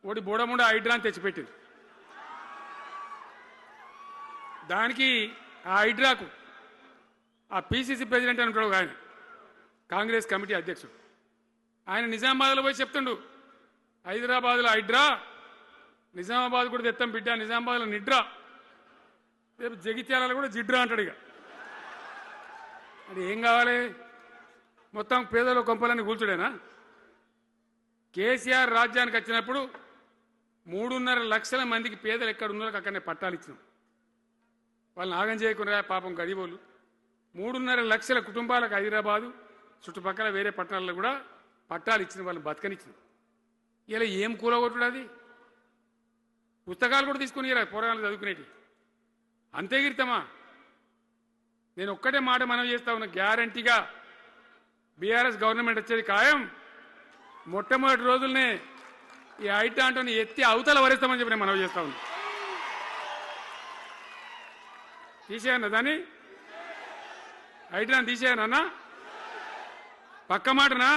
ఒకటి బోడముండ హైడ్రా అని తెచ్చిపెట్టింది. దానికి ఆ హైడ్రాకు ఆ పిసిసి ప్రెసిడెంట్ అని ఉంటాడు ఆయన, కాంగ్రెస్ కమిటీ అధ్యక్షుడు, ఆయన నిజామాబాద్లో పోయి చెప్తుండు, హైదరాబాద్లో హైడ్రా, నిజామాబాద్ కూడా తెత్తాం బిడ్డ, నిజామాబాద్లో నిడ్రా, రేపు జగిత్యాలలో కూడా జిడ్రా అంటాడు. ఇక అది ఏం కావాలి? మొత్తం పేదల కొంపలన్నీ కూల్చుడేనా? కేసీఆర్ రాజ్యానికి వచ్చినప్పుడు 3.5 లక్షల మందికి పేదలు ఎక్కడ ఉన్నారో అక్కడనే పట్టాలు ఇచ్చినాం. వాళ్ళని ఆగం చేయకుండా పాపం గరీబోళ్ళు 3.5 లక్షల కుటుంబాలకు హైదరాబాదు చుట్టుపక్కల వేరే పట్టణాల్లో కూడా పట్టాలు ఇచ్చిన వాళ్ళని బతకనిచ్చిన. ఇలా ఏం కూలగొట్టుడు? అది పుస్తకాలు కూడా తీసుకుని ఇలా పోరాటాలు చదువుకునేటి అంతే గిరితమా? నేను ఒక్కటే మాట మనం చేస్తా ఉన్నా, గ్యారంటీగా బీఆర్ఎస్ గవర్నమెంట్ వచ్చేది ఖాయం. మొట్టమొదటి రోజులనే ఈ హైడ్రా అంటోని ఎత్తి అవతల వరేస్తామని చెప్పి నేను మనవి చేస్తా ఉన్నా. తీసేయన్నా దాన్ని, హైడ్రాని తీసేయనన్నా? పక్క మాటనా?